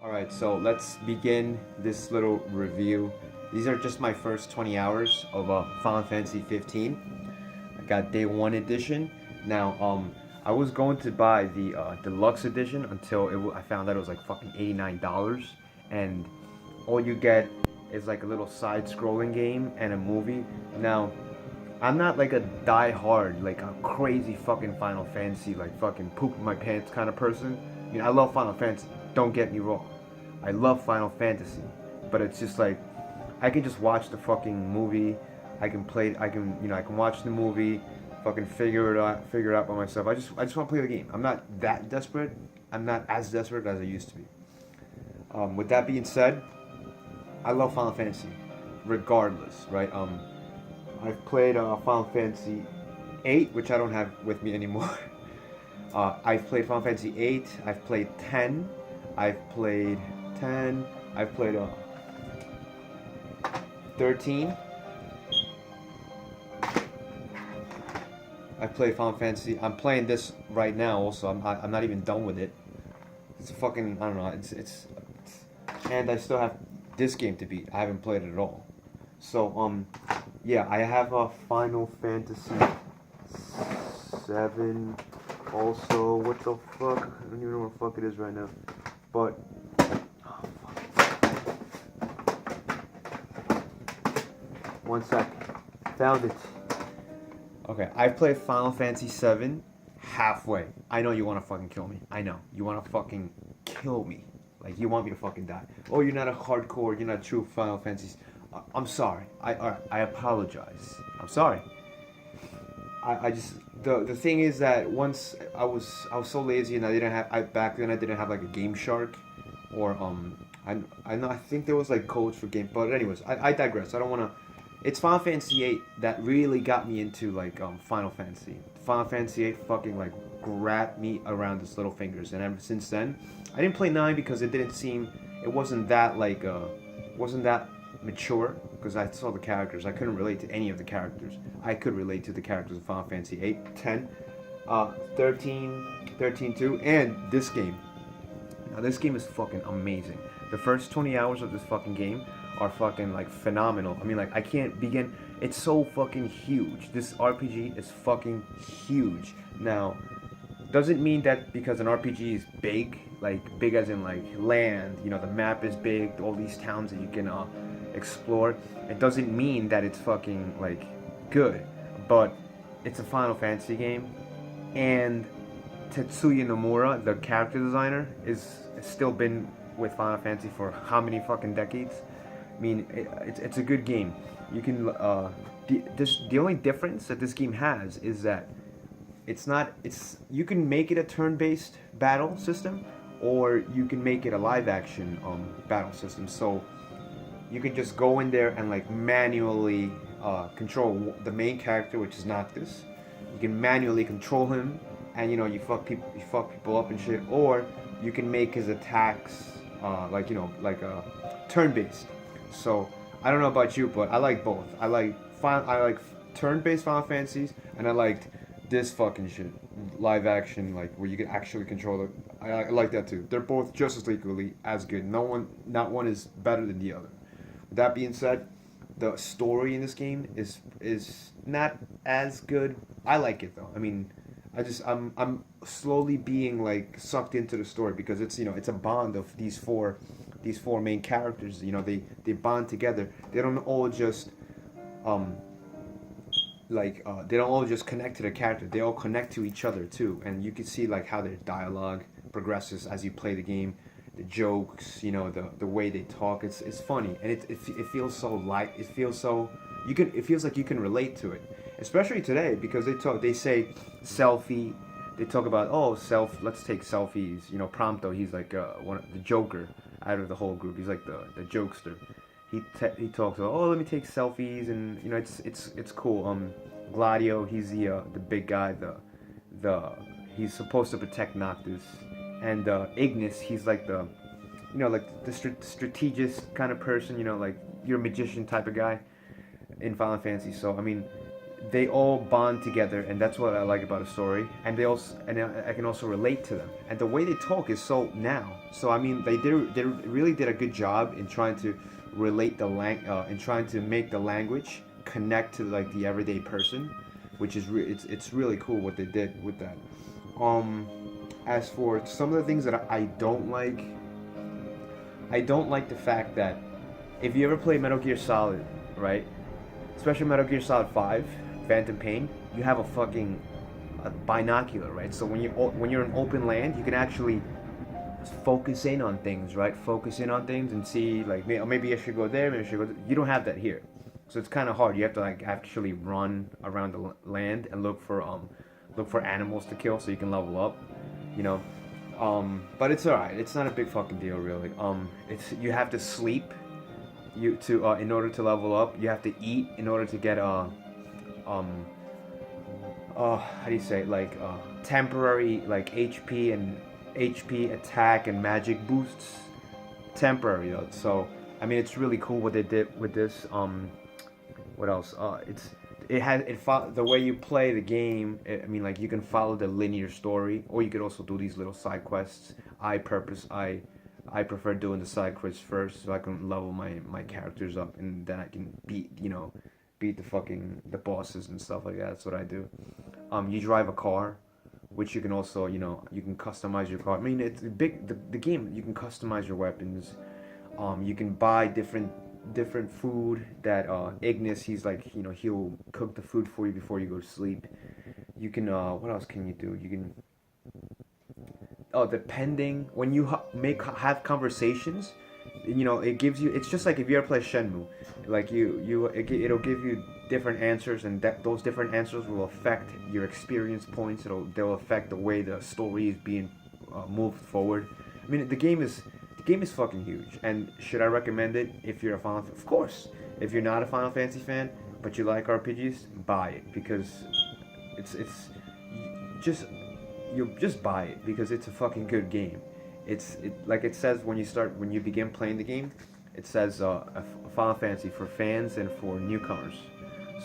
Alright, so let's begin this little review. These are just my first 20 hours of Final Fantasy 15. I got day one edition. Now, I was going to buy the deluxe edition until I found out it was like fucking $89, and all you get is like a little side-scrolling game and a movie. Now, I'm not like a die-hard, like a crazy fucking Final Fantasy, like fucking poop in my pants kind of person. I mean, I love Final Fantasy. Don't get me wrong. I love Final Fantasy, but it's just like I can just watch the fucking movie. I can play. I can watch the movie, fucking figure it out by myself. I just want to play the game. I'm not that desperate. I'm not as desperate as I used to be. With that being said, I love Final Fantasy, regardless, right? I've played Final Fantasy 8, which I don't have with me anymore. I've played Final Fantasy 8. I've played 10. I've played 10. I've played 13. I've played Final Fantasy. I'm playing this right now. Also, I'm not even done with it. It's a fucking I don't know. And I still have this game to beat. I haven't played it at all. So yeah, I have a Final Fantasy 7. Also, what the fuck? I don't even know what the fuck it is right now. But one sec. Found it. Okay, I've played Final Fantasy 7 halfway. I know you want to fucking kill me. I know. You want to fucking kill me. Like, you want me to fucking die. Oh, you're not a hardcore, you're not a true Final Fantasy. I'm sorry. I apologize. I'm sorry. I just the thing is that once I was so lazy and back then I didn't have like a Game Shark or I know I think there was like codes for game, but anyways I digress. I don't want to. It's Final Fantasy 8 that really got me into like Final Fantasy. Final Fantasy 8 fucking like grabbed me around its little fingers, and ever since then I didn't play 9 because it wasn't that like wasn't that mature because I saw the characters. I couldn't relate to any of the characters. I could relate to the characters of Final Fantasy 8, 10, 13, 13 too, and this game. Now this game is fucking amazing. The first 20 hours of this fucking game are fucking like phenomenal. I mean, like I can't begin. It's so fucking huge. This RPG is fucking huge. Now, doesn't mean that because an RPG is big, like big as in like land, the map is big, all these towns that you can explore. It doesn't mean that it's fucking like good, but it's a Final Fantasy game, and Tetsuya Nomura, the character designer, is still been with Final Fantasy for how many fucking decades? I mean, it's a good game. You can the only difference that this game has is that it's you can make it a turn-based battle system, or you can make it a live-action battle system. So you can just go in there and like manually control the main character, which is Noctis. You can manually control him, and you fuck people up and shit. Or you can make his attacks like turn-based. So I don't know about you, but I like both. I like turn-based Final Fantasies, and I liked this fucking shit, live action, like where you can actually control it. I like that too. They're both just as equally as good. Not one is better than the other. With that being said, the story in this game is not as good. I like it though. I mean, I'm slowly being like sucked into the story because it's a bond of these four main characters. They bond together. They don't all just um they don't all just connect to the character. They all connect to each other too, and you can see like how their dialogue progresses as you play the game. The jokes, the way they talk. It's funny, and it feels so light. It feels so it feels like you can relate to it, especially today because they say selfie. They talk about let's take selfies. Prompto, he's like the Joker out of the whole group. He's like the jokester. He talks about let me take selfies, and it's cool. Gladio, he's the big guy. The he's supposed to protect Noctis, and Ignis, he's like the strategist kind of person. Like your magician type of guy in Final Fantasy. So I mean, they all bond together, and that's what I like about a story. And they also, and I can also relate to them. And the way they talk is so now. So I mean, they really did a good job in trying to relate in trying to make the language connect to like the everyday person, which is it's really cool what they did with that. Um, as for some of the things that I don't like the fact that if you ever play Metal Gear Solid, right? Especially Metal Gear Solid 5, Phantom Pain, you have a fucking binocular, right? So when you're in open land, you can actually focus in on things, right? Focus in on things and see like maybe I should go there, maybe I should go. You don't have that here, so it's kind of hard. You have to like actually run around the land and look for animals to kill so you can level up, you know. But it's alright. It's not a big fucking deal really. It's you have to sleep in order to level up. You have to eat in order to get how do you say, like temporary like HP attack and magic boosts. Temporary though. So I mean it's really cool what they did with this. What else? The way you play the game. I mean like you can follow the linear story, or you could also do these little side quests. I prefer doing the side quests first so I can level my characters up, and then I can beat the bosses and stuff like that. That's what I do. You drive a car, which you can also you can customize your car. I mean it's big. The game, you can customize your weapons. You can buy different food that Ignis, he's like he'll cook the food for you before you go to sleep. You can what else can you do? You can depending when you have conversations, it gives you. It's just like if you ever play Shenmue, like it'll give you different answers, and those different answers will affect your experience points. They'll affect the way the story is being moved forward. I mean, the game is fucking huge. And should I recommend it if you're a Final? Of course. If you're not a Final Fantasy fan but you like RPGs, buy it because it's just you just buy it because it's a fucking good game. Like it says when you begin playing the game, it says a Final Fantasy for fans and for newcomers.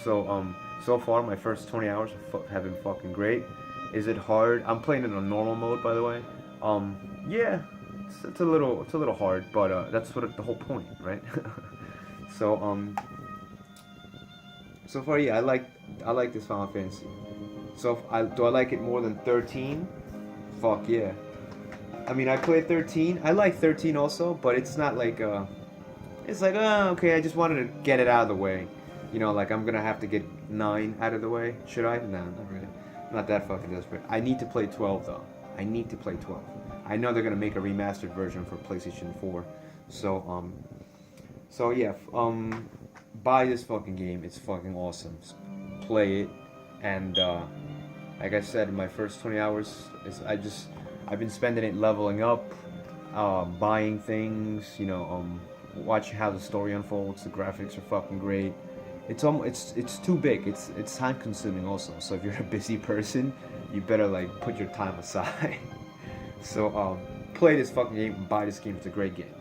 So far my first 20 hours have been fucking great. Is it hard? I'm playing it on normal mode, by the way. Yeah, it's a little hard, but that's the whole point, right? So so far, yeah, I like this Final Fantasy. So do I like it more than 13? Fuck yeah. I mean, I played 13. I like 13 also, but it's not like it's like okay, I just wanted to get it out of the way. Like I'm gonna have to get 9 out of the way. Should I? No, not really. I'm not that fucking desperate. I need to play 12 though. I need to play 12. I know they're gonna make a remastered version for PlayStation 4. So yeah, buy this fucking game. It's fucking awesome. Play it, and like I said, in my first 20 hours, I've been spending it leveling up, buying things. Watching how the story unfolds. The graphics are fucking great. It's too big. It's time consuming also. So if you're a busy person, you better like put your time aside. So play this fucking game and buy this game. It's a great game.